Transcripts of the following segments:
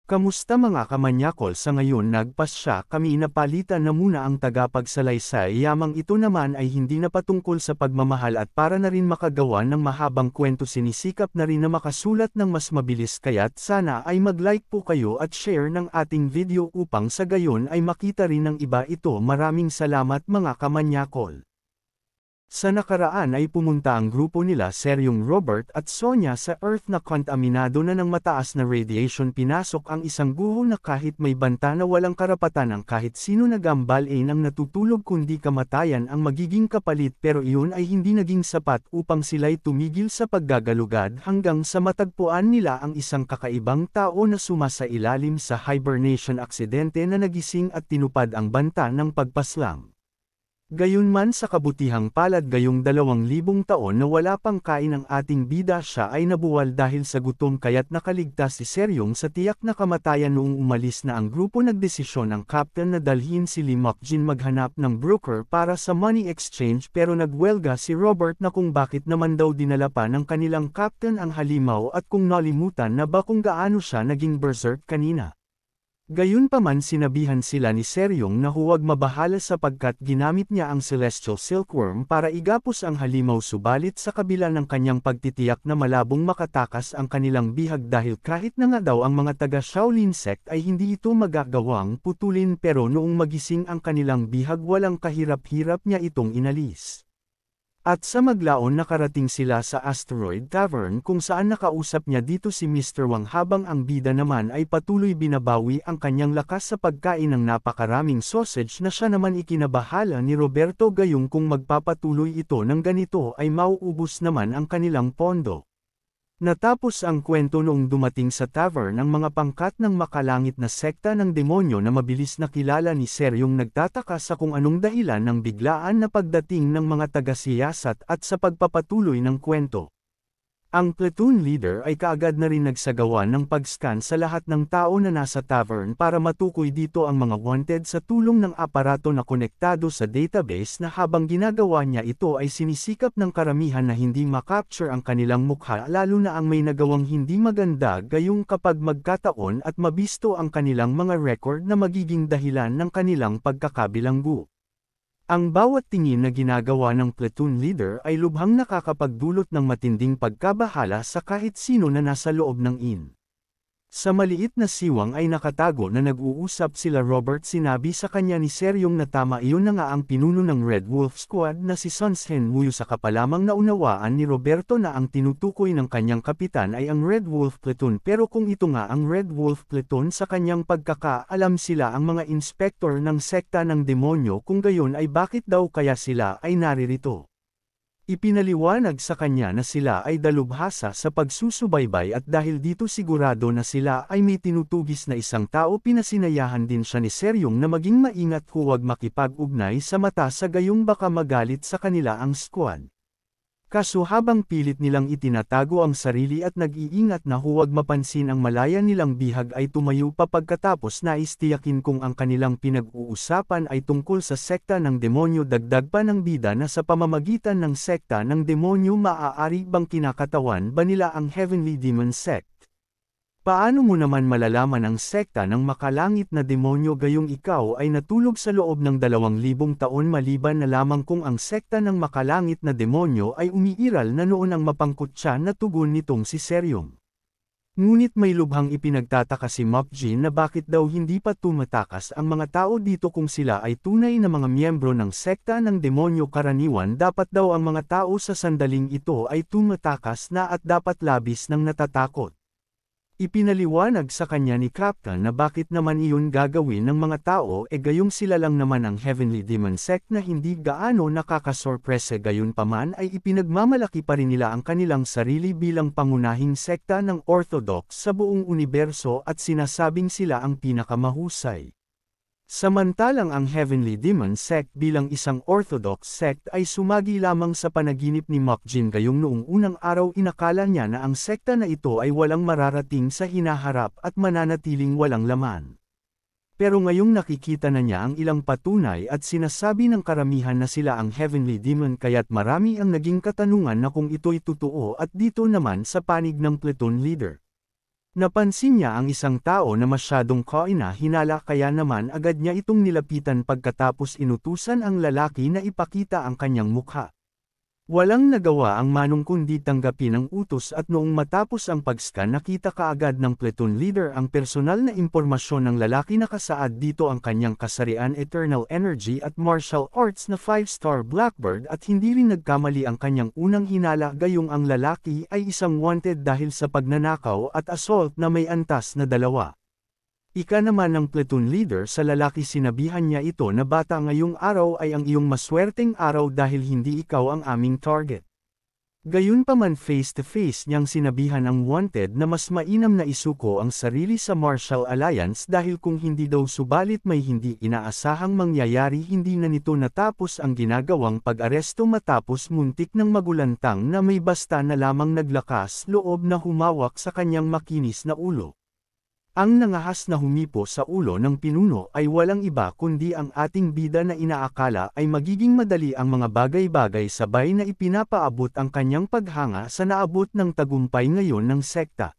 Kamusta mga kamanyakol, sa ngayon nagpasya kami napalitan na muna ang tagapagsalaysay, yamang ito naman ay hindi na patungkol sa pagmamahal at para na rin makagawa ng mahabang kwento, sinisikap na rin na makasulat ng mas mabilis, kaya't sana ay mag-like po kayo at share ng ating video upang sa gayon ay makita rin ng iba ito. Maraming salamat mga kamanyakol. Sa nakaraan ay pumunta ang grupo nila Seryong Robert at Sonia sa Earth na kontaminado na ng mataas na radiation. Pinasok ang isang guho na kahit may banta na walang karapatan ang kahit sino nagambalin ang natutulog kundi kamatayan ang magiging kapalit, pero iyon ay hindi naging sapat upang sila'y tumigil sa paggagalugad hanggang sa matagpuan nila ang isang kakaibang tao na sumasailalim sa hibernation, aksidente na nagising at tinupad ang banta ng pagpaslang. Gayunman sa kabutihang palad, gayong 2,000 taon na wala pang kain ang ating bida, siya ay nabuwal dahil sa gutom, kaya't nakaligtas si Seryong sa tiyak na kamatayan. Noong umalis na ang grupo, nagdesisyon ang captain na dalhin si Lee Mokjin maghanap ng broker para sa money exchange, pero nagwelga si Robert na kung bakit naman daw dinala pa ng kanilang captain ang halimaw at kung nalimutan na ba kung gaano siya naging berserk kanina. Gayunpaman sinabihan sila ni Seryong na huwag mabahala sapagkat ginamit niya ang Celestial Silkworm para igapos ang halimaw, subalit sa kabila ng kanyang pagtitiyak na malabong makatakas ang kanilang bihag, dahil kahit na nga daw ang mga taga Shaolin sect ay hindi ito magagawang putulin, pero noong magising ang kanilang bihag walang kahirap-hirap niya itong inalis. At sa maglaon nakarating sila sa Asteroid Tavern kung saan nakausap niya dito si Mr. Wang, habang ang bida naman ay patuloy binabawi ang kanyang lakas sa pagkain ng napakaraming sausage na siya naman ikinabahala ni Roberto, gayong kung magpapatuloy ito ng ganito ay mauubos naman ang kanilang pondo. Natapos ang kwento noong dumating sa tavern ang mga pangkat ng makalangit na sekta ng demonyo na mabilis nakilala ni Seryong, nagtataka sa kung anong dahilan ng biglaan na pagdating ng mga taga-siyasat at sa pagpapatuloy ng kwento. Ang platoon leader ay kaagad na rin nagsagawa ng pag-scan sa lahat ng tao na nasa tavern para matukoy dito ang mga wanted sa tulong ng aparato na konektado sa database, na habang ginagawa niya ito ay sinisikap ng karamihan na hindi makapture ang kanilang mukha, lalo na ang may nagawang hindi maganda, gayong kapag magkataon at mabisto ang kanilang mga record na magiging dahilan ng kanilang pagkakabilanggo. Ang bawat tingin na ginagawa ng platoon leader ay lubhang nakakapagdulot ng matinding pagkabahala sa kahit sino na nasa loob ng inn. Sa maliit na siwang ay nakatago na nag-uusap sila Robert. Sinabi sa kanya ni Seryong na tama iyon na nga ang pinuno ng Red Wolf Squad na si Sun Shenwoo. Saka pa lamang naunawaan ni Roberto na ang tinutukoy ng kanyang kapitan ay ang Red Wolf Platoon, pero kung ito nga ang Red Wolf Platoon, sa kanyang pagkakaalam sila ang mga inspektor ng sekta ng demonyo, kung gayon ay bakit daw kaya sila ay naririto. Ipinaliwanag sa kanya na sila ay dalubhasa sa pagsusubaybay at dahil dito sigurado na sila ay may tinutugis na isang tao. Pinasinayahan din siya ni Seryong na maging maingat, huwag makipag-ugnay sa mata sa gayong baka magalit sa kanila ang squad. Kaso habang pilit nilang itinatago ang sarili at nag-iingat na huwag mapansin ang malaya nilang bihag, ay tumayo pa pagkatapos nais tiyakin kung ang kanilang pinag-uusapan ay tungkol sa sekta ng demonyo. Dagdag pa ng bida na sa pamamagitan ng sekta ng demonyo maaari bang kinakatawan ba nila ang Heavenly Demon Sect? Paano mo naman malalaman ang sekta ng makalangit na demonyo gayong ikaw ay natulog sa loob ng 2,000 taon, maliban na lamang kung ang sekta ng makalangit na demonyo ay umiiral na noon ang mapangkutya na tugon nitong si Seryong. Ngunit may lubhang ipinagtataka si Mokjin na bakit daw hindi pa tumatakas ang mga tao dito kung sila ay tunay na mga miyembro ng sekta ng demonyo. Karaniwan dapat daw ang mga tao sa sandaling ito ay tumatakas na at dapat labis ng natatakot. Ipinaliwanag sa kanya ni Captain na bakit naman iyon gagawin ng mga tao, gayong sila lang naman ang Heavenly Demon Sect na hindi gaano nakakasorpresa. Gayunpaman ay ipinagmamalaki pa rin nila ang kanilang sarili bilang pangunahing sekta ng Orthodox sa buong universo at sinasabing sila ang pinakamahusay. Samantalang ang Heavenly Demon Sect bilang isang Orthodox sect ay sumagi lamang sa panaginip ni Mokjin, gayong noong unang araw inakala niya na ang sekta na ito ay walang mararating sa hinaharap at mananatiling walang laman. Pero ngayong nakikita na niya ang ilang patunay at sinasabi ng karamihan na sila ang Heavenly Demon, kaya't marami ang naging katanungan na kung ito'y totoo, at dito naman sa panig ng platoon leader. Napansin niya ang isang tao na masyadong kaina-hinala kaya naman agad niya itong nilapitan pagkatapos inutusan ang lalaki na ipakita ang kanyang mukha. Walang nagawa ang Manong kundi tanggapin ang utos at noong matapos ang pag-scan nakita kaagad ng platoon leader ang personal na impormasyon ng lalaki nakasaad dito ang kanyang kasarian Eternal Energy at Martial Arts na 5-star Blackbird at hindi rin nagkamali ang kanyang unang hinala gayong ang lalaki ay isang wanted dahil sa pagnanakaw at assault na may antas na 2. Ika naman ng platoon leader sa lalaki sinabihan niya ito na bata ngayong araw ay ang iyong maswerteng araw dahil hindi ikaw ang aming target. Gayunpaman face-to-face niyang sinabihan ang wanted na mas mainam na isuko ang sarili sa Martial Alliance dahil kung hindi daw subalit may hindi inaasahang mangyayari hindi na nito natapos ang ginagawang pag-aresto matapos muntik ng magulantang na may basta na lamang naglakas loob na humawak sa kanyang makinis na ulo. Ang nangahas na humipo sa ulo ng pinuno ay walang iba kundi ang ating bida na inaakala ay magiging madali ang mga bagay-bagay sabay na ipinapaabot ang kanyang paghanga sa naabot ng tagumpay ngayon ng sekta.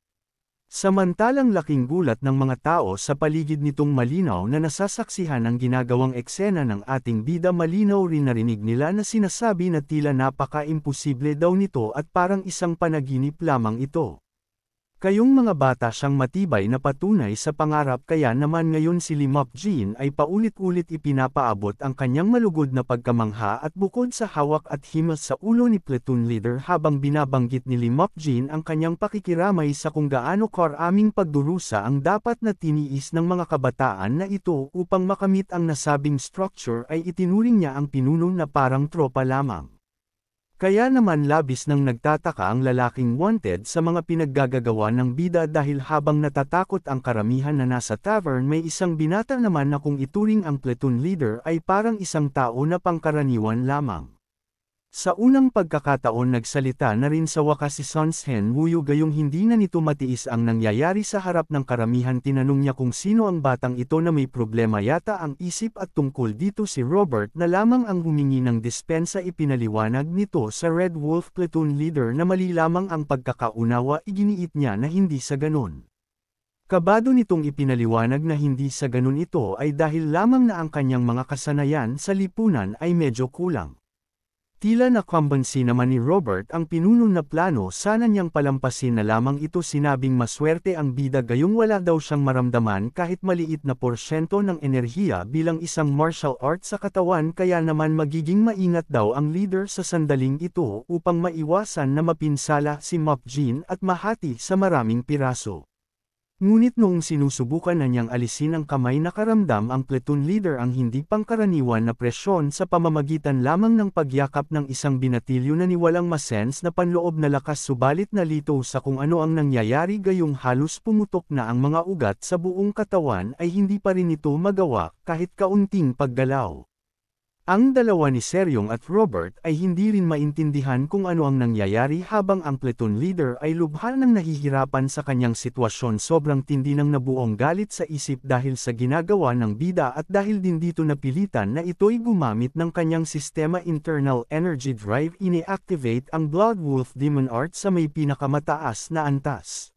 Samantalang laking gulat ng mga tao sa paligid nitong malinaw na nasasaksihan ang ginagawang eksena ng ating bida malinaw rin narinig nila na sinasabi na tila napaka-imposible daw nito at parang isang panaginip lamang ito. Kayong mga bata siyang matibay na patunay sa pangarap kaya naman ngayon si Lee Mok-jin ay paulit-ulit ipinapaabot ang kanyang malugod na pagkamangha at bukod sa hawak at himos sa ulo ni platoon leader habang binabanggit ni Lee Mok-jin ang kanyang pakikiramay sa kung gaano karaming pagdurusa ang dapat na tiniis ng mga kabataan na ito upang makamit ang nasabing structure ay itinuring niya ang pinuno na parang tropa lamang. Kaya naman labis nang nagtataka ang lalaking wanted sa mga pinaggagawa ng bida dahil habang natatakot ang karamihan na nasa tavern may isang binata naman na kung ituring ang platoon leader ay parang isang tao na pangkaraniwan lamang. Sa unang pagkakataon nagsalita na rin sa wakas si Sun Shen Wuyu gayong hindi na nito matiis ang nangyayari sa harap ng karamihan tinanong niya kung sino ang batang ito na may problema yata ang isip at tungkol dito si Robert na lamang ang humingi ng dispensa ipinaliwanag nito sa Red Wolf platoon leader na mali lamang ang pagkakaunawa iginiit niya na hindi sa ganon. Kabado nitong ipinaliwanag na hindi sa ganon ito ay dahil lamang na ang kanyang mga kasanayan sa lipunan ay medyo kulang. Tila nakambansi naman ni Robert ang pinuno na plano sana niyang palampasin na lamang ito sinabing maswerte ang bida gayong wala daw siyang maramdaman kahit maliit na porsyento ng enerhiya bilang isang martial art sa katawan kaya naman magiging maingat daw ang leader sa sandaling ito upang maiwasan na mapinsala si Mok-jin at mahati sa maraming piraso. Ngunit noong sinusubukan na niyang alisin ang kamay nakaramdam ang platoon leader ang hindi pangkaraniwan na presyon sa pamamagitan lamang ng pagyakap ng isang binatilyo na niwalang masens na panloob na lakas subalit nalito sa kung ano ang nangyayari gayong halos pumutok na ang mga ugat sa buong katawan ay hindi pa rin ito magawa kahit kaunting paggalaw. Ang dalawa ni Seryong at Robert ay hindi rin maintindihan kung ano ang nangyayari habang ang platoon leader ay lubha nang nahihirapan sa kanyang sitwasyon sobrang tindi ng nabuong galit sa isip dahil sa ginagawa ng bida at dahil din dito napilitan na ito'y gumamit ng kanyang sistema internal energy drive ini-activate ang Blood Wolf Demon Art sa may pinakamataas na antas.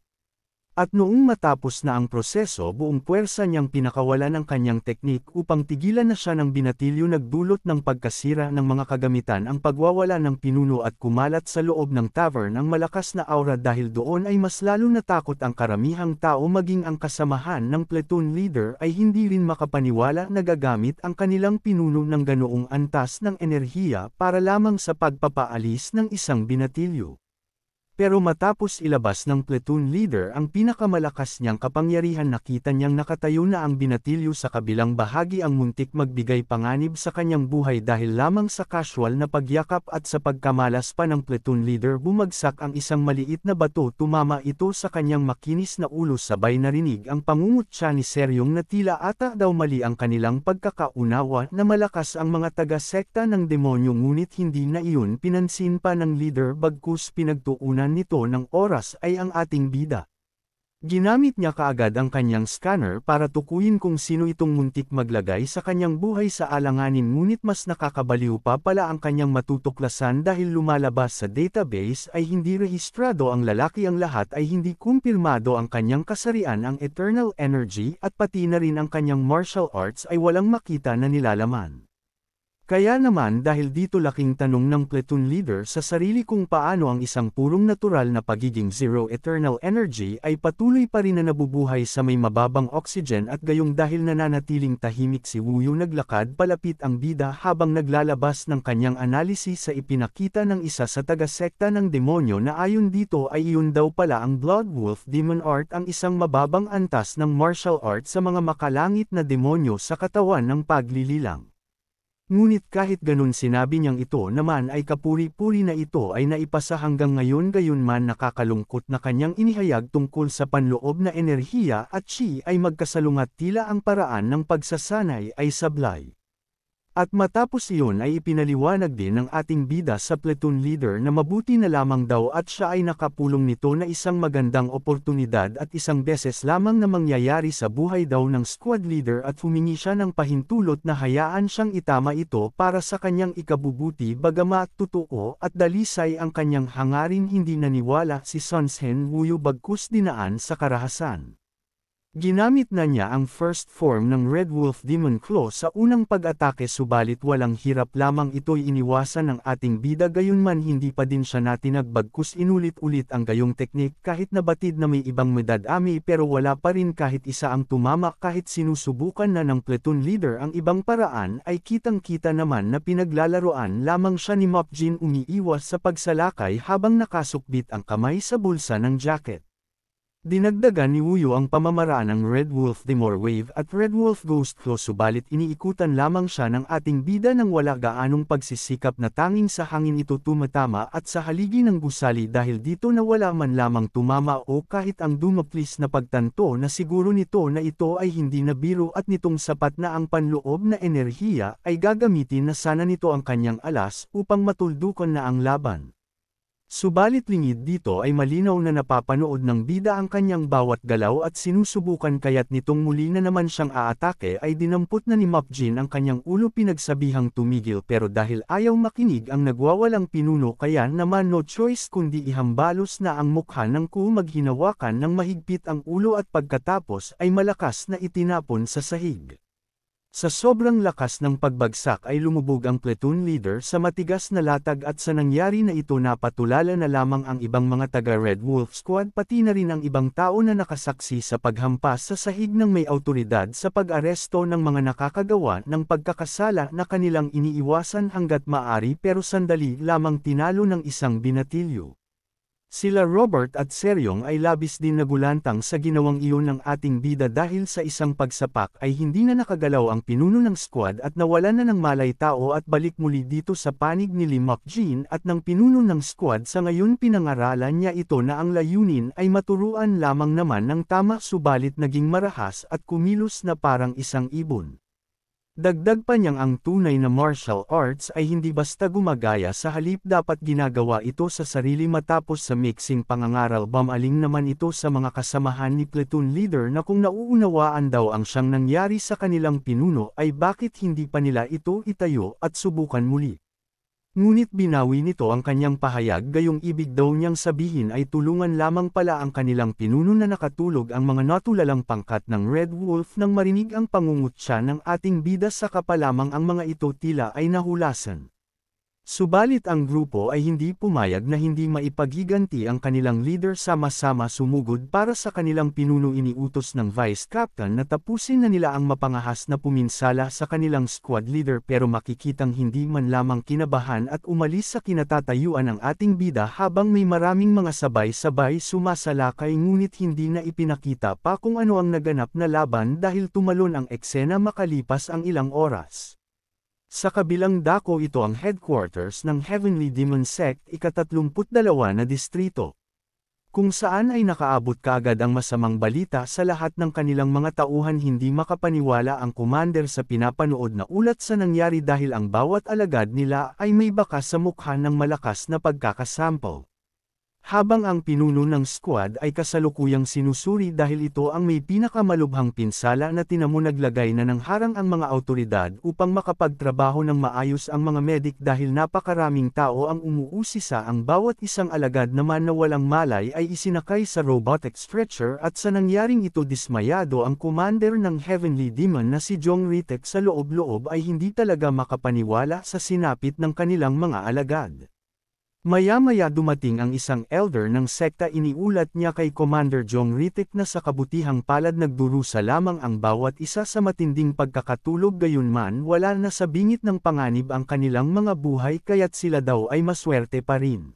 At noong matapos na ang proseso buong puwersa niyang pinakawalan ang kanyang teknik upang tigilan na siya ng binatilyo nagdulot ng pagkasira ng mga kagamitan ang pagwawala ng pinuno at kumalat sa loob ng tavern ang malakas na aura dahil doon ay mas lalo natakot ang karamihang tao maging ang kasamahan ng platoon leader ay hindi rin makapaniwala na gagamit ang kanilang pinuno ng ganoong antas ng enerhiya para lamang sa pagpapaalis ng isang binatilyo. Pero matapos ilabas ng platoon leader ang pinakamalakas niyang kapangyarihan nakita niyang nakatayo na ang binatilyo sa kabilang bahagi ang muntik magbigay panganib sa kanyang buhay dahil lamang sa casual na pagyakap at sa pagkamalas pa ng platoon leader bumagsak ang isang maliit na bato tumama ito sa kanyang makinis na ulo sabay narinig ang pangungutya ni Seryong na tila ata daw mali ang kanilang pagkakaunawa na malakas ang mga taga-sekta ng demonyo ngunit hindi na iyon pinansin pa ng leader bagkus pinagtuunan nito ng oras ay ang ating bida. Ginamit niya kaagad ang kanyang scanner para tukuyin kung sino itong muntik maglagay sa kanyang buhay sa alanganin, ngunit mas nakakabaliw pa pala ang kanyang matutuklasan dahil lumalabas sa database ay hindi rehistrado ang lalaki, ang lahat ay hindi kumpirmado ang kanyang kasarian, ang eternal energy at pati na rin ang kanyang martial arts ay walang makita na nilalaman. Kaya naman dahil dito laking tanong ng platoon leader sa sarili kung paano ang isang purong natural na pagiging zero eternal energy ay patuloy pa rin na nabubuhay sa may mababang oxygen, at gayong dahil nananatiling tahimik si Wuyu, naglakad palapit ang bida habang naglalabas ng kanyang analisis sa ipinakita ng isa sa taga-sekta ng demonyo na ayon dito ay iyon daw pala ang Blood Wolf Demon Art, ang isang mababang antas ng martial art sa mga makalangit na demonyo sa katawan ng paglililang. Ngunit kahit ganun sinabi niyang ito naman ay kapuri-puri na ito ay naipasa hanggang ngayon, gayunman nakakalungkot na kanyang inihayag tungkol sa panloob na enerhiya at chi ay magkasalungat, tila ang paraan ng pagsasanay ay sablay. At matapos iyon ay ipinaliwanag din ng ating bida sa platoon leader na mabuti na lamang daw at siya ay nakapulong nito na isang magandang oportunidad at isang beses lamang na mangyayari sa buhay daw ng squad leader, at humingi siya ng pahintulot na hayaan siyang itama ito para sa kanyang ikabubuti. Bagamat totoo at dalisay ang kanyang hangarin, hindi naniwala si Sun Shen Wuyu bagkus dinaan sa karahasan. Ginamit na niya ang first form ng Red Wolf Demon Claw sa unang pag-atake, subalit walang hirap lamang ito'y iniwasan ng ating bida, gayunman hindi pa din siya natinag bagkus inulit-ulit ang gayong teknik kahit nabatid na may ibang madadami, pero wala pa rin kahit isa ang tumama. Kahit sinusubukan na ng platoon leader ang ibang paraan ay kitang-kita naman na pinaglalaroan lamang siya ni Mop Jin, umiiwas sa pagsalakay habang nakasukbit ang kamay sa bulsa ng jacket. Dinagdagan ni Wuyu ang pamamaraan ng Red Wolf Demon Wave at Red Wolf Ghost Claw, subalit iniikutan lamang siya ng ating bida nang wala gaanong pagsisikap na tanging sa hangin ito tumatama at sa haligi ng gusali, dahil dito na wala man lamang tumama o kahit ang dumaplis na pagtanto na siguro nito na ito ay hindi na biro at nitong sapat na ang panloob na enerhiya ay gagamitin na sana nito ang kanyang alas upang matuldukan na ang laban. Subalit lingid dito ay malinaw na napapanood ng bida ang kanyang bawat galaw at sinusubukan, kaya't nitong muli na naman siyang aatake ay dinampot na ni Mop Jin ang kanyang ulo, pinagsabihang tumigil, pero dahil ayaw makinig ang nagwawalang pinuno kaya naman no choice kundi ihambalos na ang mukha ng Ku, maghinawakan ng mahigpit ang ulo at pagkatapos ay malakas na itinapon sa sahig. Sa sobrang lakas ng pagbagsak ay lumubog ang platoon leader sa matigas na latag, at sa nangyari na ito napatulala na lamang ang ibang mga taga Red Wolf Squad, pati na rin ang ibang tao na nakasaksi sa paghampas sa sahig ng may awtoridad sa pag-aresto ng mga nakakagawa ng pagkakasala na kanilang iniiwasan hanggat maaari, pero sandali lamang tinalo ng isang binatilyo. Sila Robert at Seryong ay labis din nagulantang sa ginawang iyon ng ating bida dahil sa isang pagsapak ay hindi na nakagalaw ang pinuno ng squad at nawalan na ng malay tao, at balik muli dito sa panig ni Lee Mok Jin at ng pinuno ng squad. Sa ngayon pinangaralan niya ito na ang layunin ay maturuan lamang naman ng tama, subalit naging marahas at kumilos na parang isang ibon. Dagdag pa niyang ang tunay na martial arts ay hindi basta gumagaya, sa halip dapat ginagawa ito sa sarili. Matapos sa mixing pangangaral, bumaling naman ito sa mga kasamahan ni platoon leader na kung nauunawaan daw ang siyang nangyari sa kanilang pinuno ay bakit hindi pa nila ito itayo at subukan muli. Ngunit binawi nito ang kanyang pahayag, gayong ibig daw niyang sabihin ay tulungan lamang pala ang kanilang pinuno na nakatulog ang mga natulalang pangkat ng Red Wolf. Nang marinig ang pangungutya ng ating bida, saka pa lamang ang mga ito tila ay nahulasan. Subalit ang grupo ay hindi pumayag na hindi maipagiganti ang kanilang leader, sama-sama sumugod para sa kanilang pinuno. Iniutos ng Vice Captain na tapusin na nila ang mapangahas na puminsala sa kanilang squad leader, pero makikitang hindi man lamang kinabahan at umalis sa kinatatayuan ng ating bida habang may maraming mga sabay-sabay sumasalakay, ngunit hindi na ipinakita pa kung ano ang naganap na laban dahil tumalon ang eksena makalipas ang ilang oras. Sa kabilang dako ito ang headquarters ng Heavenly Demon Sect, ika-32 na distrito, kung saan ay nakaabot kaagad ang masamang balita sa lahat ng kanilang mga tauhan. Hindi makapaniwala ang commander sa pinapanood na ulat sa nangyari dahil ang bawat alagad nila ay may bakas sa mukha ng malakas na pagkakasample. Habang ang pinuno ng squad ay kasalukuyang sinusuri dahil ito ang may pinakamalubhang pinsala na tinamo naglagay na ng harang ang mga awtoridad upang makapagtrabaho ng maayos ang mga medik dahil napakaraming tao ang umuusisa ang bawat isang alagad naman na walang malay ay isinakay sa robotic stretcher at sa nangyaring ito dismayado ang commander ng Heavenly Demon na si Jong Ritek sa loob-loob ay hindi talaga makapaniwala sa sinapit ng kanilang mga alagad. Maya-maya dumating ang isang elder ng sekta iniulat niya kay Commander Jong Ritek na sa kabutihang palad nagdurusa lamang ang bawat isa sa matinding pagkakatulog gayunman wala na sa bingit ng panganib ang kanilang mga buhay kaya't sila daw ay maswerte pa rin.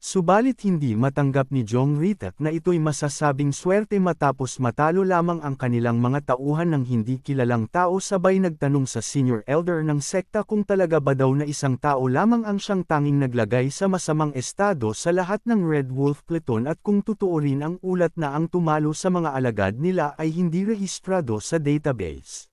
Subalit hindi matanggap ni Jong Ritek na ito'y masasabing swerte matapos matalo lamang ang kanilang mga tauhan ng hindi kilalang tao sabay nagtanong sa senior elder ng sekta kung talaga ba daw na isang tao lamang ang siyang tanging naglagay sa masamang estado sa lahat ng Red Wolf Platoon at kung totoo rin ang ulat na ang tumalo sa mga alagad nila ay hindi rehistrado sa database.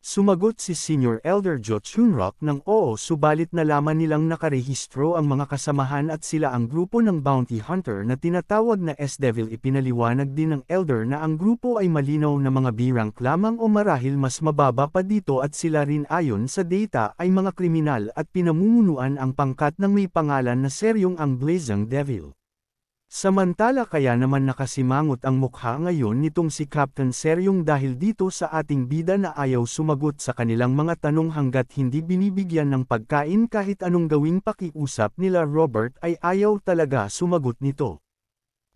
Sumagot si Senior Elder Jo Chunrock ng oo subalit nalaman nilang nakarehistro ang mga kasamahan at sila ang grupo ng bounty hunter na tinatawag na S-Devil. Ipinaliwanag din ng Elder na ang grupo ay malinaw na mga B-rank lamang o marahil mas mababa pa dito at sila rin ayon sa data ay mga kriminal at pinamumunuan ang pangkat ng may pangalan na Seryong ang Blazing Devil. Samantala kaya naman nakasimangot ang mukha ngayon nitong si Captain Seryong dahil dito sa ating bida na ayaw sumagot sa kanilang mga tanong hanggat hindi binibigyan ng pagkain kahit anong gawing pakiusap nila Robert ay ayaw talaga sumagot nito.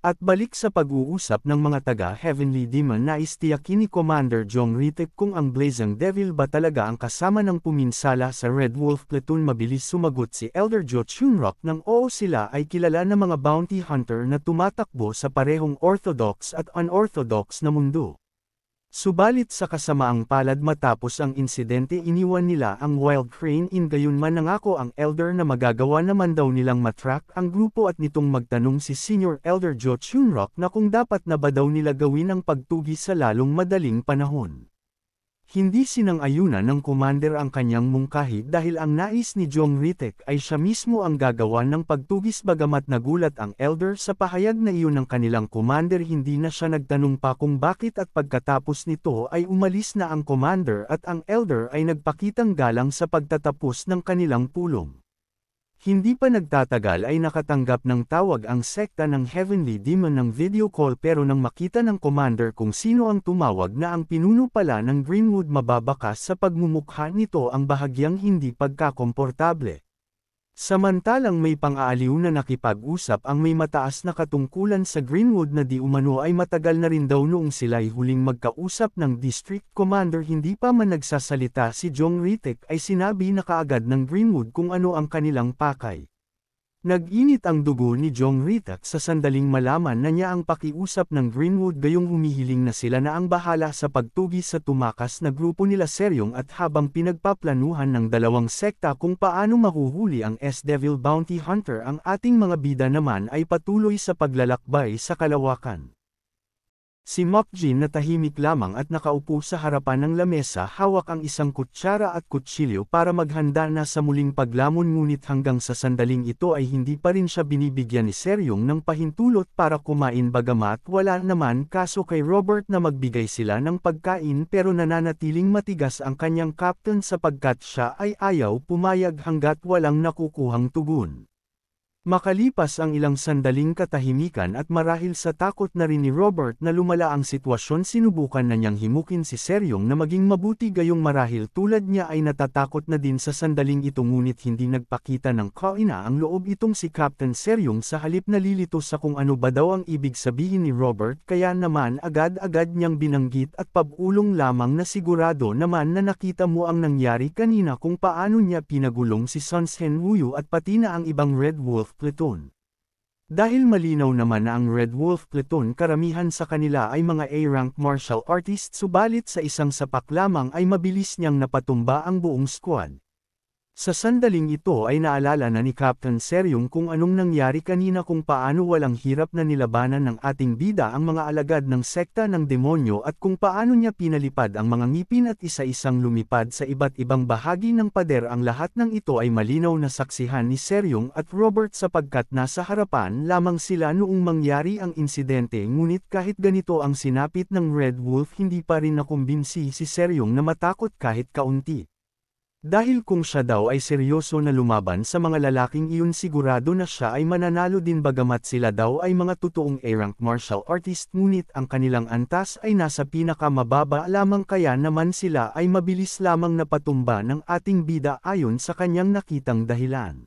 At balik sa pag-uusap ng mga taga-Heavenly Demon nais tiyakin ni Commander Jong Ritek kung ang Blazing Devil ba talaga ang kasama ng puminsala sa Red Wolf Platoon. Mabilis sumagot si Elder Jo Chunrock ng oo sila ay kilala na mga bounty hunter na tumatakbo sa parehong orthodox at unorthodox na mundo. Subalit sa kasamaang palad matapos ang insidente iniwan nila ang Wild Crane Inn gayunman nangako ang Elder na magagawa naman daw nilang matrack ang grupo at nitong magtanong si Senior Elder Jo Chunrock na kung dapat na ba daw nila gawin ang pagtugi sa lalong madaling panahon. Hindi sinang-ayunan ng commander ang kanyang mungkahi dahil ang nais ni Jong Ritek ay siya mismo ang gagawa ng pagtugis bagamat nagulat ang elder sa pahayag na iyon ng kanilang commander hindi na siya nagtanong pa kung bakit at pagkatapos nito ay umalis na ang commander at ang elder ay nagpakitang galang sa pagtatapos ng kanilang pulong. Hindi pa nagtatagal ay nakatanggap ng tawag ang sekta ng Heavenly Demon ng video call pero nang makita ng commander kung sino ang tumawag na ang pinuno pala ng Greenwood mababakas sa pagmumukha nito ang bahagyang hindi pagkakomportable. Samantalang may pang-aaliw na nakipag-usap ang may mataas na katungkulan sa Greenwood na di umano ay matagal na rin daw noong sila'y huling magkausap ng District Commander hindi pa man nagsasalita si Jong Ritek ay sinabi na kaagad ng Greenwood kung ano ang kanilang pakay. Nag-init ang dugo ni Jong Ritek sa sandaling malaman na niya ang pakiusap ng Greenwood gayong humihiling na sila na ang bahala sa pagtugi sa tumakas na grupo nila Seryong at habang pinagpaplanuhan ng dalawang sekta kung paano mahuhuli ang S-Devil Bounty Hunter ang ating mga bida naman ay patuloy sa paglalakbay sa kalawakan. Si Mokjin na tahimik lamang at nakaupo sa harapan ng lamesa hawak ang isang kutsara at kutsilyo para maghanda na sa muling paglamon ngunit hanggang sa sandaling ito ay hindi pa rin siya binibigyan ni Seryong ng pahintulot para kumain bagamat wala naman kaso kay Robert na magbigay sila ng pagkain pero nananatiling matigas ang kanyang captain sapagkat siya ay ayaw pumayag hanggat walang nakukuhang tugon. Makalipas ang ilang sandaling katahimikan at marahil sa takot na rin ni Robert na lumala ang sitwasyon sinubukan na niyang himukin si Seryong na maging mabuti gayong marahil tulad niya ay natatakot na din sa sandaling ito ngunit hindi nagpakita ng kaina ang loob itong si Captain Seryong sa halip nalilito sa kung ano ba daw ang ibig sabihin ni Robert kaya naman agad-agad niyang binanggit at pabulong lamang na sigurado naman na nakita mo ang nangyari kanina kung paano niya pinagulong si Sun Shenwuyu at pati na ang ibang Red Wolf Platoon. Dahil malinaw naman na ang Red Wolf Platoon karamihan sa kanila ay mga A-rank martial artists subalit sa isang sapak lamang ay mabilis niyang napatumba ang buong squad. Sa sandaling ito ay naalala na ni Captain Seryong kung anong nangyari kanina, kung paano walang hirap na nilabanan ng ating bida ang mga alagad ng sekta ng demonyo at kung paano niya pinalipad ang mga ngipin at isa-isang lumipad sa iba't ibang bahagi ng pader. Ang lahat ng ito ay malinaw na saksihan ni Seryong at Robert sapagkat nasa harapan lamang sila noong mangyari ang insidente, ngunit kahit ganito ang sinapit ng Red Wolf, hindi pa rin nakumbinsi si Seryong na matakot kahit kaunti. Dahil kung siya daw ay seryoso na lumaban sa mga lalaking iyon, sigurado na siya ay mananalo din, bagamat sila daw ay mga totoong A-rank martial artist, ngunit ang kanilang antas ay nasa pinakamababa lamang, kaya naman sila ay mabilis lamang napatumba ng ating bida ayon sa kanyang nakitang dahilan.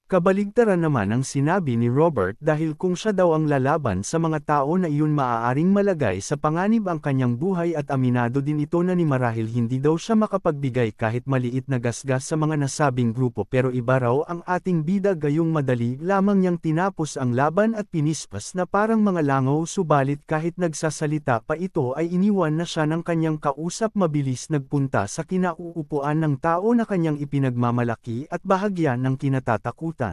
Kabaligtaran naman ang sinabi ni Robert, dahil kung siya daw ang lalaban sa mga tao na iyon, maaaring malagay sa panganib ang kanyang buhay, at aminado din ito na ni marahil hindi daw siya makapagbigay kahit maliit na gasgas sa mga nasabing grupo. Pero iba raw ang ating bida, gayong madali lamang niyang tinapos ang laban at pinispas na parang mga langaw, subalit kahit nagsasalita pa ito ay iniwan na siya ng kanyang kausap. Mabilis nagpunta sa kinauupuan ng tao na kanyang ipinagmamalaki at bahagyan ng kinatatakutan.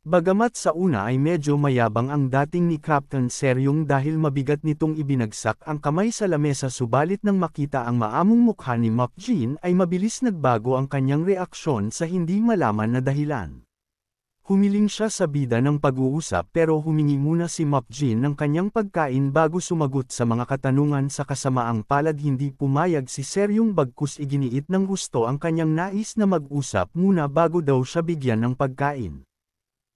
Bagamat sa una ay medyo mayabang ang dating ni Captain Seryong dahil mabigat nitong ibinagsak ang kamay sa lamesa, subalit nang makita ang maamong mukha ni Mok Jin ay mabilis nagbago ang kanyang reaksyon sa hindi malaman na dahilan. Humiling siya sa bida ng pag-uusap, pero humingi muna si Mok Jin ng kanyang pagkain bago sumagot sa mga katanungan. Sa kasamaang palad, hindi pumayag si Seryong, bagkus iginiit ng husto ang kanyang nais na mag-usap muna bago daw siya bigyan ng pagkain.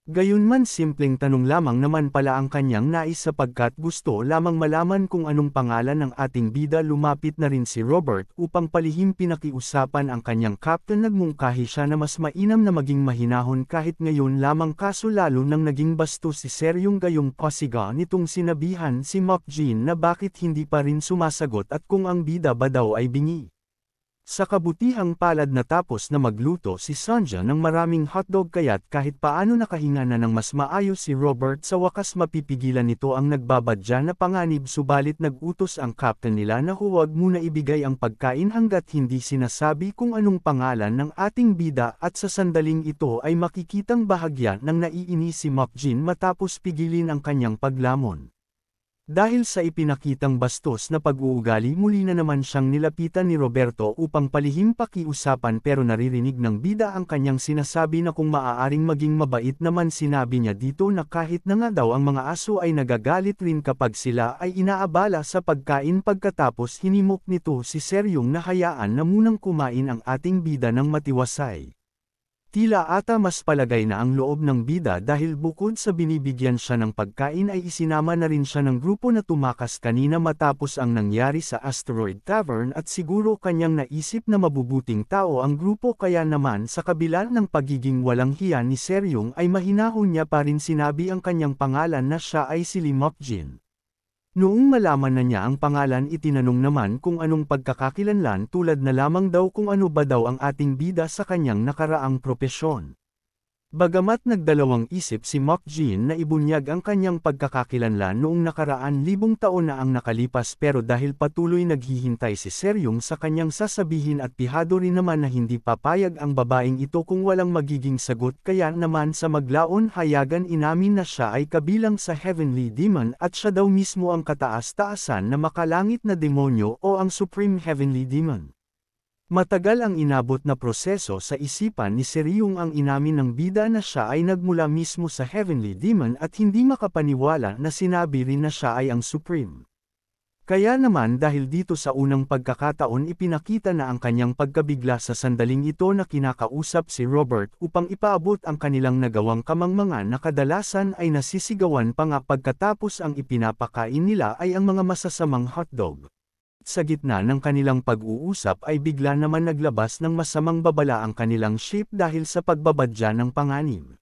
Gayunman, simpleng tanong lamang naman pala ang kanyang nais sapagkat gusto lamang malaman kung anong pangalan ng ating bida. Lumapit na rin si Robert upang palihim pinakiusapan ang kanyang captain. Nagmungkahi siya na mas mainam na maging mahinahon kahit ngayon lamang, kaso lalo nang naging bastos si Seryong, gayong pasiga nitong sinabihan si Mok Jin na bakit hindi pa rin sumasagot at kung ang bida ba daw ay bingi. Sa kabutihang palad, natapos na magluto si Sanja ng maraming hotdog, kaya't kahit paano nakahinga na ng mas maayos si Robert. Sa wakas mapipigilan nito ang nagbabadya na panganib, subalit nag-utos ang captain nila na huwag muna ibigay ang pagkain hanggat hindi sinasabi kung anong pangalan ng ating bida, at sa sandaling ito ay makikitang bahagya ng naiinis si Mok Jin matapos pigilin ang kanyang paglamon. Dahil sa ipinakitang bastos na pag-uugali, muli na naman siyang nilapitan ni Roberto upang palihim pakiusapan, pero naririnig ng bida ang kanyang sinasabi na kung maaaring maging mabait naman. Sinabi niya dito na kahit na nga daw ang mga aso ay nagagalit rin kapag sila ay inaabala sa pagkain. Pagkatapos hinimok nito si Seryong na hayaan na munang kumain ang ating bida ng matiwasay. Tila ata mas palagay na ang loob ng bida dahil bukod sa binibigyan siya ng pagkain ay isinama na rin siya ng grupo na tumakas kanina matapos ang nangyari sa Asteroid Tavern, at siguro kanyang naisip na mabubuting tao ang grupo, kaya naman sa kabila ng pagiging walang hiya ni Seryong ay mahinahon niya pa rin sinabi ang kanyang pangalan na siya ay si Mok Jin. Noong malaman na niya ang pangalan, itinanong naman kung anong pagkakakilanlan, tulad na lamang daw kung ano ba daw ang ating bida sa kanyang nakaraang propesyon. Bagamat nagdalawang isip si Mok Jin na ibunyag ang kanyang pagkakakilanlan noong nakaraan, 1000 taon na ang nakalipas, pero dahil patuloy naghihintay si Seryong sa kanyang sasabihin at pihado rin naman na hindi papayag ang babaeng ito kung walang magiging sagot, kaya naman sa maglaon hayagan inamin na siya ay kabilang sa Heavenly Demon at siya daw mismo ang kataas-taasan na makalangit na demonyo o ang Supreme Heavenly Demon. Matagal ang inabot na proseso sa isipan ni Seryong ang inamin ng bida na siya ay nagmula mismo sa Heavenly Demon at hindi makapaniwala na sinabi rin na siya ay ang Supreme. Kaya naman dahil dito sa unang pagkakataon ipinakita na ang kanyang pagkabigla sa sandaling ito na kinakausap si Robert upang ipaabot ang kanilang nagawang kamangmangan na kadalasan ay nasisigawan pa nga pagkatapos ang ipinapakain nila ay ang mga masasamang hotdog. Sa gitna ng kanilang pag-uusap ay bigla naman naglabas ng masamang babala ang kanilang ship dahil sa pagbabadya ng panganib.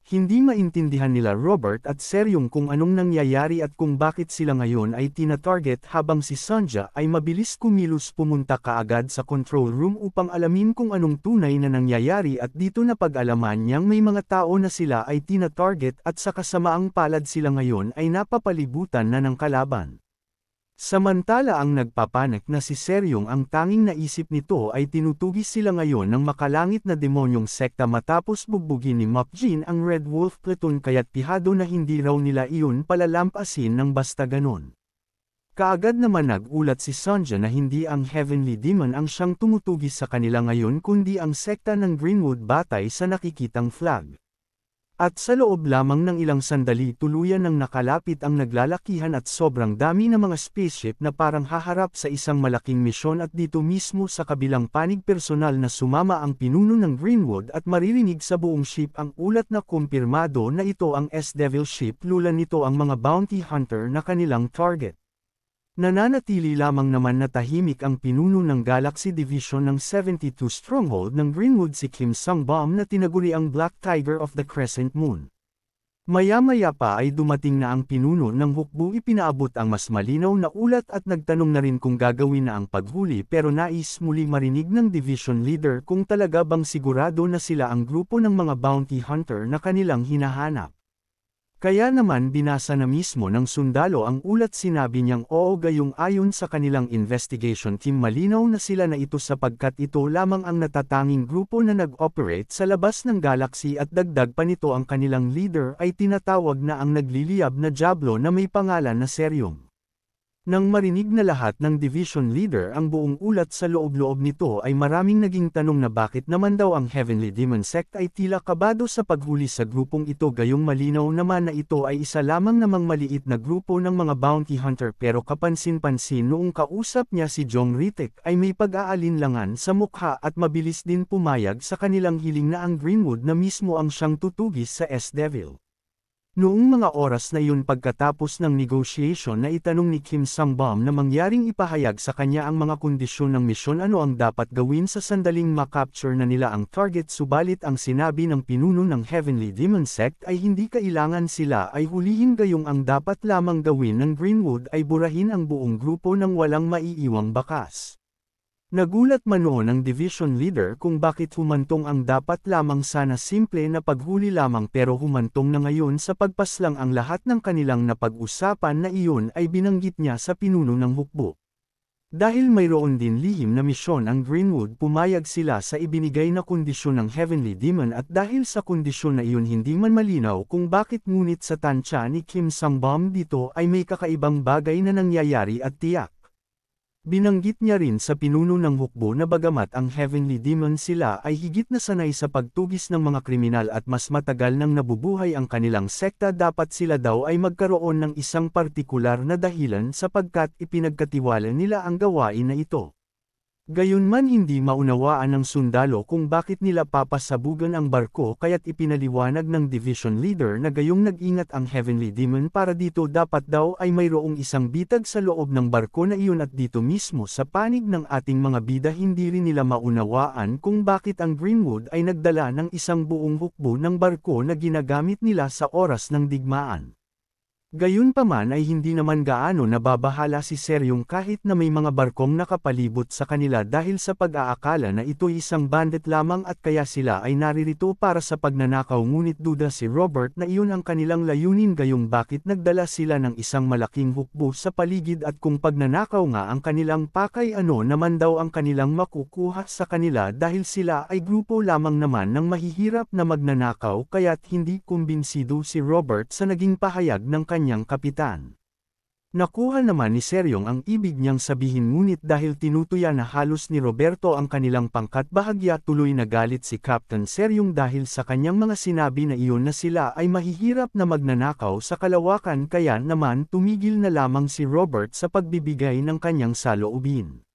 Hindi maintindihan nila Robert at Seryong kung anong nangyayari at kung bakit sila ngayon ay tina-target, habang si Sanja ay mabilis kumilos pumunta kaagad sa control room upang alamin kung anong tunay na nangyayari, at dito na pag-alaman niyang may mga tao na sila ay tina-target at sa kasamaang palad sila ngayon ay napapalibutan na ng kalaban. Samantala ang nagpapanik na si Seryong ang tanging naisip nito ay tinutugis sila ngayon ng makalangit na demonyong sekta matapos bugbugin ni Mok Jin ang Red Wolf Platoon kaya't pihado na hindi raw nila iyon palalampasin ng basta ganon. Kaagad naman nag-ulat si Sonja na hindi ang Heavenly Demon ang siyang tumutugis sa kanila ngayon kundi ang sekta ng Greenwood batay sa nakikitang flag. At sa loob lamang ng ilang sandali tuluyan nang nakalapit ang naglalakihan at sobrang dami ng mga spaceship na parang haharap sa isang malaking misyon at dito mismo sa kabilang panig personal na sumama ang pinuno ng Greenwood at maririnig sa buong ship ang ulat na kumpirmado na ito ang S-Devil ship lula nito ang mga bounty hunter na kanilang target. Nananatili lamang naman na tahimik ang pinuno ng Galaxy Division ng 72 Stronghold ng Greenwood si Kim Sung-bom na tinaguri ang Black Tiger of the Crescent Moon. Maya-maya pa ay dumating na ang pinuno ng hukbo ipinaabot ang mas malinaw na ulat at nagtanong na rin kung gagawin na ang paghuli pero nais muli marinig ng division leader kung talaga bang sigurado na sila ang grupo ng mga bounty hunter na kanilang hinahanap. Kaya naman binasa na mismo ng sundalo ang ulat sinabi niyang oo gayong ayon sa kanilang investigation team malinaw na sila na ito sapagkat ito lamang ang natatanging grupo na nag-operate sa labas ng galaxy at dagdag pa nito ang kanilang leader ay tinatawag na ang nagliliyab na Diablo na may pangalan na Seryong. Nang marinig na lahat ng division leader ang buong ulat sa loob-loob nito ay maraming naging tanong na bakit naman daw ang Heavenly Demon Sect ay tila kabado sa paghuli sa grupong ito gayong malinaw naman na ito ay isa lamang namang maliit na grupo ng mga bounty hunter pero kapansin-pansin noong kausap niya si Jong Ritek ay may pag-aalinlangan sa mukha at mabilis din pumayag sa kanilang hiling na ang Greenwood na mismo ang siyang tutugis sa S-Devil. Noong mga oras na yun pagkatapos ng negotiation na itanong ni Kim Sung-bom na mangyaring ipahayag sa kanya ang mga kondisyon ng misyon ano ang dapat gawin sa sandaling makapture na nila ang target subalit ang sinabi ng pinuno ng Heavenly Demon Sect ay hindi kailangan sila ay hulihin gayong ang dapat lamang gawin ng Greenwood ay burahin ang buong grupo ng walang maiiwang bakas. Nagulat man noon ang division leader kung bakit humantong ang dapat lamang sana simple na paghuli lamang pero humantong na ngayon sa pagpaslang ang lahat ng kanilang napag-usapan na iyon ay binanggit niya sa pinuno ng hukbo. Dahil mayroon din lihim na misyon ang Greenwood pumayag sila sa ibinigay na kondisyon ng Heavenly Demon at dahil sa kondisyon na iyon hindi man malinaw kung bakit ngunit sa tansya ni Kim Sung-bom dito ay may kakaibang bagay na nangyayari at tiyak. Binanggit niya rin sa pinuno ng hukbo na bagamat ang Heavenly Demon sila ay higit na sanay sa pagtugis ng mga kriminal at mas matagal nang nabubuhay ang kanilang sekta dapat sila daw ay magkaroon ng isang partikular na dahilan sapagkat ipinagkatiwala nila ang gawain na ito. Gayunman hindi maunawaan ng sundalo kung bakit nila papasabugan ang barko kaya't ipinaliwanag ng division leader na gayong nag-ingat ang Heavenly Demon para dito dapat daw ay mayroong isang bitag sa loob ng barko na iyon at dito mismo sa panig ng ating mga bida hindi rin nila maunawaan kung bakit ang Greenwood ay nagdala ng isang buong hukbo ng barko na ginagamit nila sa oras ng digmaan. Gayunpaman ay hindi naman gaano nababahala si Seryong kahit na may mga barkong nakapalibot sa kanila dahil sa pag-aakala na ito'y isang bandit lamang at kaya sila ay naririto para sa pagnanakaw ngunit duda si Robert na iyon ang kanilang layunin gayong bakit nagdala sila ng isang malaking hukbo sa paligid at kung pagnanakaw nga ang kanilang pakay ano naman daw ang kanilang makukuha sa kanila dahil sila ay grupo lamang naman ng mahihirap na magnanakaw kaya't hindi kumbinsido si Robert sa naging pahayag ng kanyang kapitan. Nakuha naman ni Seryong ang ibig niyang sabihin ngunit dahil tinutuya na halos ni Roberto ang kanilang pangkat bahagya tuloy nagalit si Captain Seryong dahil sa kanyang mga sinabi na iyon na sila ay mahihirap na magnanakaw sa kalawakan kaya naman tumigil na lamang si Robert sa pagbibigay ng kanyang saloobin.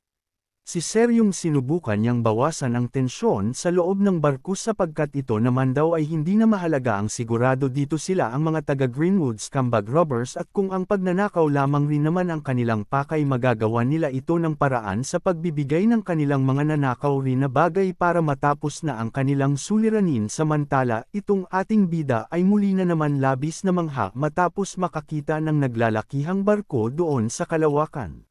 Si Seryong sinubukan niyang bawasan ang tensyon sa loob ng barko sapagkat ito naman daw ay hindi na mahalaga ang sigurado dito sila ang mga taga-Greenwood scumbag robbers at kung ang pagnanakaw lamang rin naman ang kanilang pakay magagawa nila ito ng paraan sa pagbibigay ng kanilang mga nanakaw rin na bagay para matapos na ang kanilang suliranin samantala itong ating bida ay muli na naman labis na mangha matapos makakita ng naglalakihang barko doon sa kalawakan.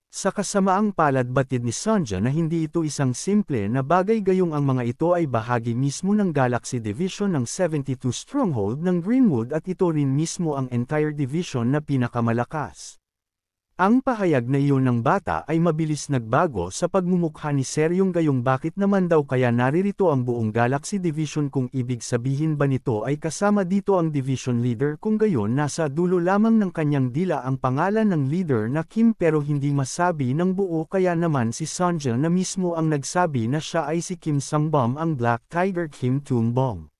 Sa kasamaang palad batid ni Sonja na hindi ito isang simple na bagay gayong ang mga ito ay bahagi mismo ng Galaxy Division ng 72 Stronghold ng Greenwood at ito rin mismo ang entire division na pinakamalakas. Ang pahayag na iyon ng bata ay mabilis nagbago sa pagmumukha ni Seryong gayong bakit naman daw kaya naririto ang buong Galaxy Division kung ibig sabihin ba nito ay kasama dito ang Division Leader kung gayon nasa dulo lamang ng kanyang dila ang pangalan ng leader na Kim pero hindi masabi ng buo kaya naman si Sonja na mismo ang nagsabi na siya ay si Kim Sang-bom ang Black Tiger Kim Toon-bong.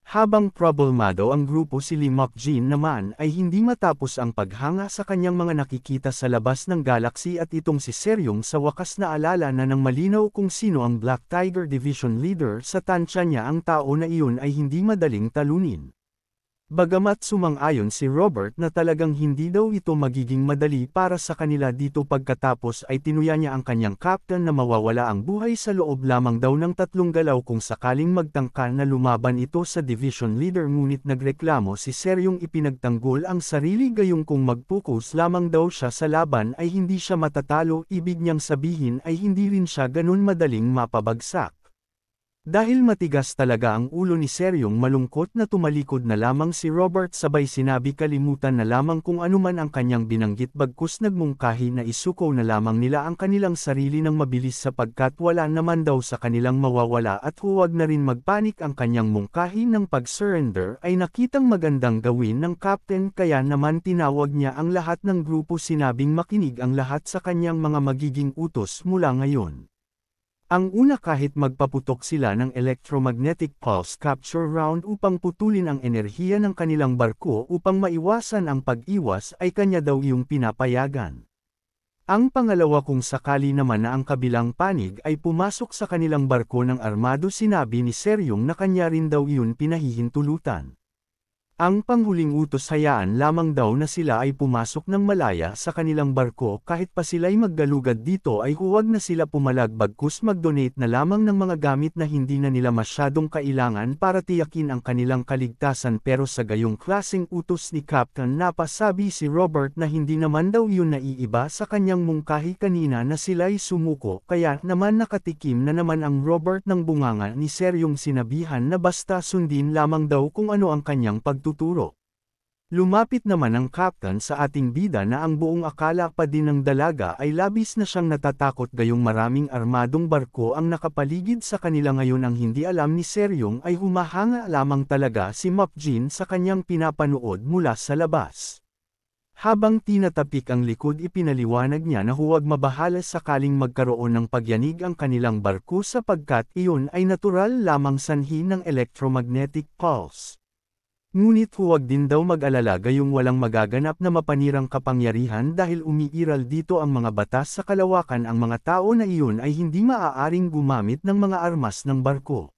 Habang problemado ang grupo si Lee Mok-jin naman ay hindi matapos ang paghanga sa kanyang mga nakikita sa labas ng galaxy at itong si Seryong sa wakas na alala na ng malinaw kung sino ang Black Tiger Division Leader sa tansya niya ang tao na iyon ay hindi madaling talunin. Bagamat sumang-ayon si Robert na talagang hindi daw ito magiging madali para sa kanila dito pagkatapos ay tinuya niya ang kanyang captain na mawawala ang buhay sa loob lamang daw ng 3 galaw kung sakaling magtangka na lumaban ito sa division leader ngunit nagreklamo si Seryong ipinagtanggol ang sarili gayong kung mag-focus lamang daw siya sa laban ay hindi siya matatalo ibig niyang sabihin ay hindi rin siya ganun madaling mapabagsak. Dahil matigas talaga ang ulo ni Seryong malungkot na tumalikod na lamang si Robert sabay sinabi kalimutan na lamang kung anuman ang kanyang binanggit bagkus nagmungkahi na isuko na lamang nila ang kanilang sarili ng mabilis sapagkat wala naman daw sa kanilang mawawala at huwag na rin magpanik ang kanyang mungkahi ng pag-surrender ay nakitang magandang gawin ng captain kaya naman tinawag niya ang lahat ng grupo sinabing makinig ang lahat sa kanyang mga magiging utos mula ngayon. Ang una kahit magpaputok sila ng electromagnetic pulse capture round upang putulin ang enerhiya ng kanilang barko upang maiwasan ang pag-iwas ay kanya daw yung pinapayagan. Ang pangalawa kung sakali naman na ang kabilang panig ay pumasok sa kanilang barko ng armado sinabi ni Seryong na kanya rin daw yun pinahihintulutan. Ang panghuling utos hayaan lamang daw na sila ay pumasok ng malaya sa kanilang barko kahit pa sila'y maggalugad dito ay huwag na sila pumalag bagkus mag-donate na lamang ng mga gamit na hindi na nila masyadong kailangan para tiyakin ang kanilang kaligtasan pero sa gayong klaseng utos ni Captain napasabi si Robert na hindi naman daw yun naiiba sa kanyang mungkahi kanina na sila'y sumuko kaya naman nakatikim na naman ang Robert ng bunganga ni Seryong sinabihan na basta sundin lamang daw kung ano ang kanyang pagtuturo. Lumapit naman ang captain sa ating bida na ang buong akala pa din ng dalaga ay labis na siyang natatakot gayong maraming armadong barko ang nakapaligid sa kanila ngayon ang hindi alam ni Seryong ay humahanga lamang talaga si Mok-jin sa kanyang pinapanood mula sa labas. Habang tinatapik ang likod ipinaliwanag niya na huwag mabahala sakaling magkaroon ng pagyanig ang kanilang barko sapagkat iyon ay natural lamang sanhi ng electromagnetic pulse. Ngunit huwag din daw mag-alala gayong walang magaganap na mapanirang kapangyarihan dahil umiiral dito ang mga batas sa kalawakan ang mga tao na iyon ay hindi maaaring gumamit ng mga armas ng barko.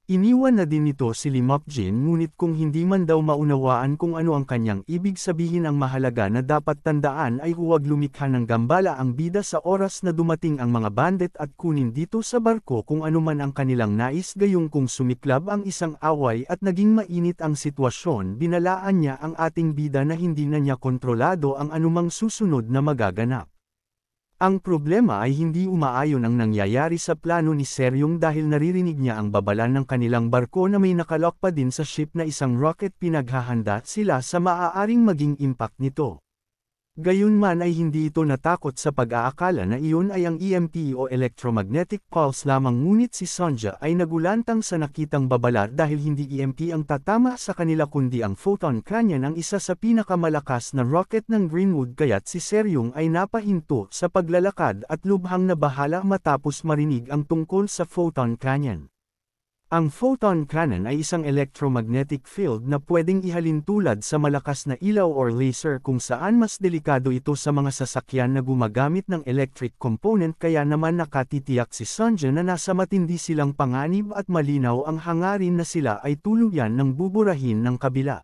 Iniwan na din nito si Lee Mok-jin ngunit kung hindi man daw maunawaan kung ano ang kanyang ibig sabihin ang mahalaga na dapat tandaan ay huwag lumikha ng gambala ang bida sa oras na dumating ang mga bandit at kunin dito sa barko kung ano man ang kanilang nais gayong kung sumiklab ang isang away at naging mainit ang sitwasyon binalaan niya ang ating bida na hindi na niya kontrolado ang anumang susunod na magaganap. Ang problema ay hindi umaayon ang nangyayari sa plano ni Seryong dahil naririnig niya ang babala ng kanilang barko na may nakalok pa din sa ship na isang rocket pinaghahanda sila sa maaaring maging impact nito. Gayunman ay hindi ito natakot sa pag-aakala na iyon ay ang EMP o electromagnetic pulse lamang ngunit si Sonja ay nagulantang sa nakitang babala dahil hindi EMP ang tatama sa kanila kundi ang photon cannon ang isa sa pinakamalakas na rocket ng Greenwood kaya't si Seryong ay napahinto sa paglalakad at lubhang nabahala matapos marinig ang tungkol sa photon cannon. Ang photon cannon ay isang electromagnetic field na pwedeng ihalin tulad sa malakas na ilaw or laser kung saan mas delikado ito sa mga sasakyan na gumagamit ng electric component kaya naman nakatitiyak si Sonja na nasa matindi silang panganib at malinaw ang hangarin na sila ay tuluyan ng buburahin ng kabila.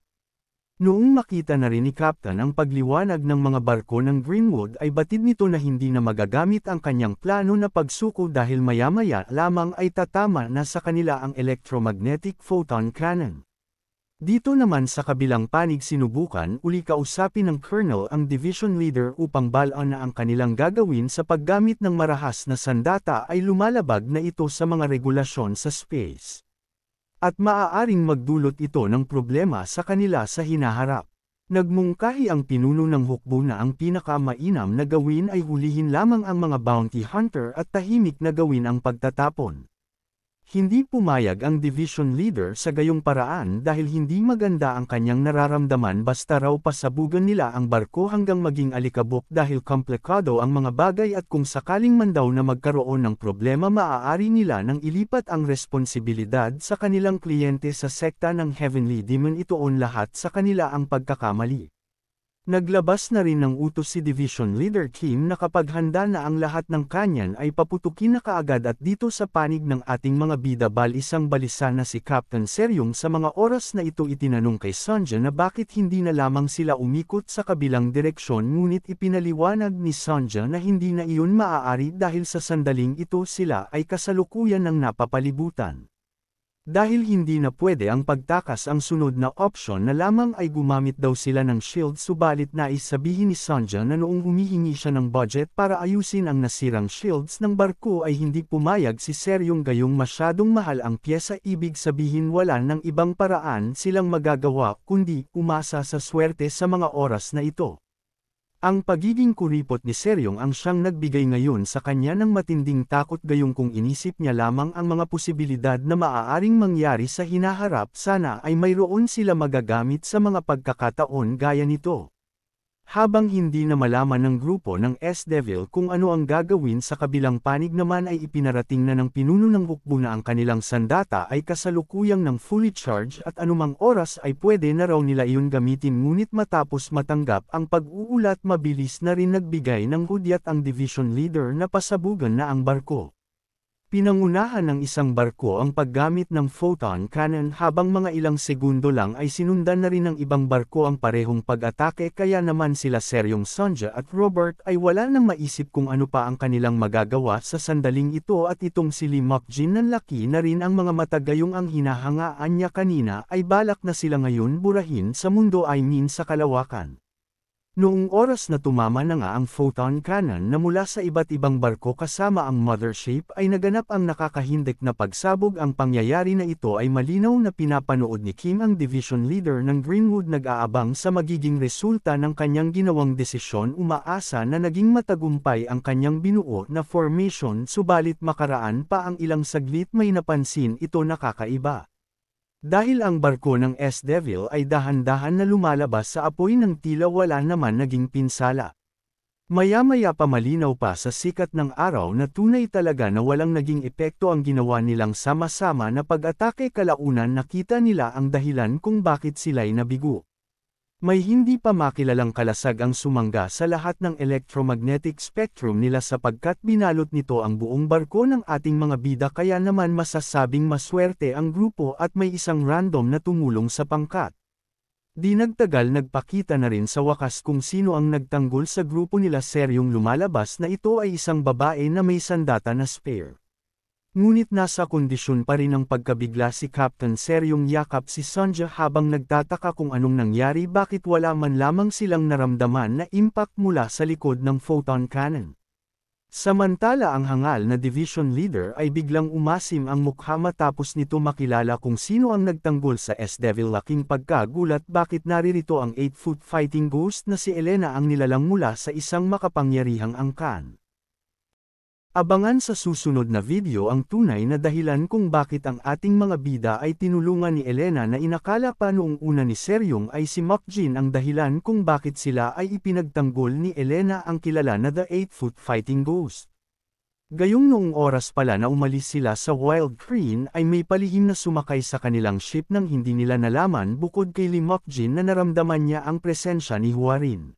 Noong makita na rin ni Captain ang pagliwanag ng mga barko ng Greenwood ay batid nito na hindi na magagamit ang kanyang plano na pagsuko dahil maya-maya lamang ay tatama na sa kanila ang electromagnetic photon cannon. Dito naman sa kabilang panig sinubukan uli kausapin ng Colonel ang division leader upang balaan na ang kanilang gagawin sa paggamit ng marahas na sandata ay lumalabag na ito sa mga regulasyon sa space. At maaaring magdulot ito ng problema sa kanila sa hinaharap. Nagmungkahi ang pinuno ng hukbo na ang pinakamainam na gawin ay hulihin lamang ang mga bounty hunter at tahimik na gawin ang pagtatapon. Hindi pumayag ang division leader sa gayong paraan dahil hindi maganda ang kanyang nararamdaman basta raw pasabugan nila ang barko hanggang maging alikabok dahil komplikado ang mga bagay at kung sakaling man daw na magkaroon ng problema maaari nila nang ilipat ang responsibilidad sa kanilang kliyente sa sekta ng Heavenly Demon itoon lahat sa kanila ang pagkakamali. Naglabas na rin ng utos si Division Leader Kim na kapag handa na ang lahat ng kanyan ay paputukin na kaagad at dito sa panig ng ating mga bida isang balisa na si Captain Seryong sa mga oras na ito itinanong kay Sonja na bakit hindi na lamang sila umikot sa kabilang direksyon ngunit ipinaliwanag ni Sonja na hindi na iyon maaari dahil sa sandaling ito sila ay kasalukuyan ng napapalibutan. Dahil hindi na pwede ang pagtakas ang sunod na opsyon na lamang ay gumamit daw sila ng shield subalit nais sabihin ni Sonja na noong humihingi siya ng budget para ayusin ang nasirang shields ng barko ay hindi pumayag si Seryong gayong masyadong mahal ang pyesa ibig sabihin wala ng ibang paraan silang magagawa kundi umasa sa swerte sa mga oras na ito. Ang pagiging kuripot ni Seryong ang siyang nagbigay ngayon sa kanya ng matinding takot gayong kung inisip niya lamang ang mga posibilidad na maaaring mangyari sa hinaharap sana ay mayroon sila magagamit sa mga pagkakataon gaya nito. Habang hindi na malaman ng grupo ng S-Devil kung ano ang gagawin sa kabilang panig naman ay ipinarating na ng pinuno ng hukbo na ang kanilang sandata ay kasalukuyang ng fully charged at anumang oras ay pwede na raw nila iyon gamitin ngunit matapos matanggap ang pag-uulat mabilis na rin nagbigay ng hudyat ang division leader na pasabugan na ang barko. Pinangunahan ng isang barko ang paggamit ng photon cannon habang mga ilang segundo lang ay sinundan na rin ng ibang barko ang parehong pag-atake kaya naman sila Seryong Sonja at Robert ay wala nang maisip kung ano pa ang kanilang magagawa sa sandaling ito at itong si Lee Mokjin nanlaki na rin ang mga mata gayong ang hinahangaan niya kanina ay balak na sila ngayon burahin sa mundo sa kalawakan. Noong oras na tumama na nga ang photon cannon na mula sa iba't ibang barko kasama ang mothership ay naganap ang nakakahindik na pagsabog ang pangyayari na ito ay malinaw na pinapanood ni Kim ang division leader ng Greenwood nag-aabang sa magiging resulta ng kanyang ginawang desisyon umaasa na naging matagumpay ang kanyang binuo na formation subalit makaraan pa ang ilang saglit may napansin ito nakakaiba. Dahil ang barko ng S-Devil ay dahan-dahan na lumalabas sa apoy ng tila wala naman naging pinsala. Maya-maya pa malinaw pa sa sikat ng araw na tunay talaga na walang naging epekto ang ginawa nilang sama-sama na pag-atake kalaunan nakita nila ang dahilan kung bakit sila'y nabigo. May hindi pa makilalang kalasag ang sumangga sa lahat ng electromagnetic spectrum nila sapagkat binalot nito ang buong barko ng ating mga bida kaya naman masasabing maswerte ang grupo at may isang random na tumulong sa pangkat. Di nagtagal nagpakita na rin sa wakas kung sino ang nagtanggol sa grupo nila Seryong lumalabas na ito ay isang babae na may sandata na spare. Ngunit nasa kondisyon pa rin ang pagkabigla si Captain Seryong yakap si Sonja habang nagtataka kung anong nangyari bakit wala man lamang silang naramdaman na impact mula sa likod ng photon cannon. Samantala ang hangal na division leader ay biglang umasim ang mukha matapos nito makilala kung sino ang nagtanggol sa S-Devil laking pagkagulat bakit naririto ang 8-foot fighting ghost na si Elena ang nilalang mula sa isang makapangyarihang angkan. Abangan sa susunod na video ang tunay na dahilan kung bakit ang ating mga bida ay tinulungan ni Elena na inakala pa noong una ni Seryong ay si Mokjin ang dahilan kung bakit sila ay ipinagtanggol ni Elena ang kilala na The 8-Foot Fighting Ghost. Gayong noong oras pala na umalis sila sa Wild Crane ay may palihim na sumakay sa kanilang ship nang hindi nila nalaman bukod kay Lee Mokjin na naramdaman niya ang presensya ni Huarin.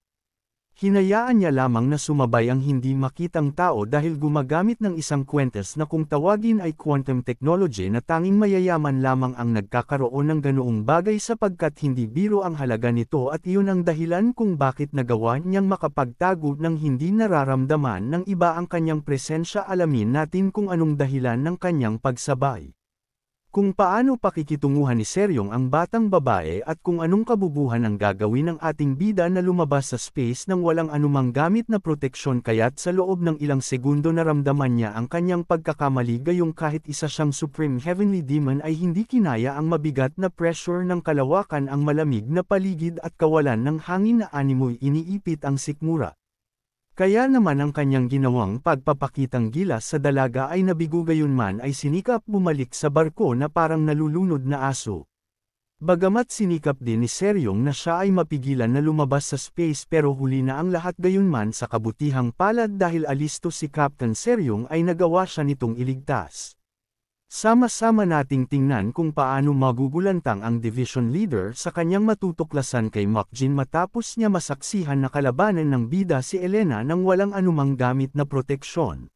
Hinayaan niya lamang na sumabay ang hindi makitang tao dahil gumagamit ng isang kwentes na kung tawagin ay quantum technology na tanging mayayaman lamang ang nagkakaroon ng ganoong bagay sapagkat hindi biro ang halaga nito at iyon ang dahilan kung bakit nagawa niyang makapagtago ng hindi nararamdaman ng iba ang kanyang presensya alamin natin kung anong dahilan ng kanyang pagsabay. Kung paano pakikitunguhan ni Seryong ang batang babae at kung anong kabubuhan ang gagawin ng ating bida na lumabas sa space nang walang anumang gamit na proteksyon kaya't sa loob ng ilang segundo naramdaman niya ang kanyang pagkakamali gayong kahit isa siyang Supreme Heavenly Demon ay hindi kinaya ang mabigat na pressure ng kalawakan ang malamig na paligid at kawalan ng hangin na animoy iniipit ang sikmura. Kaya naman ang kanyang ginawang pagpapakitang gilas sa dalaga ay nabigo gayunman ay sinikap bumalik sa barko na parang nalulunod na aso. Bagamat sinikap din ni Seryong na siya ay mapigilan na lumabas sa space pero huli na ang lahat gayunman sa kabutihang palad dahil alisto si Captain Seryong ay nagawa siya nitong iligtas. Sama-sama nating tingnan kung paano magugulantang ang Division Leader sa kanyang matutuklasan kay Mokjin matapos niya masaksihan na kalabanan ng bida si Elena nang walang anumang gamit na proteksyon.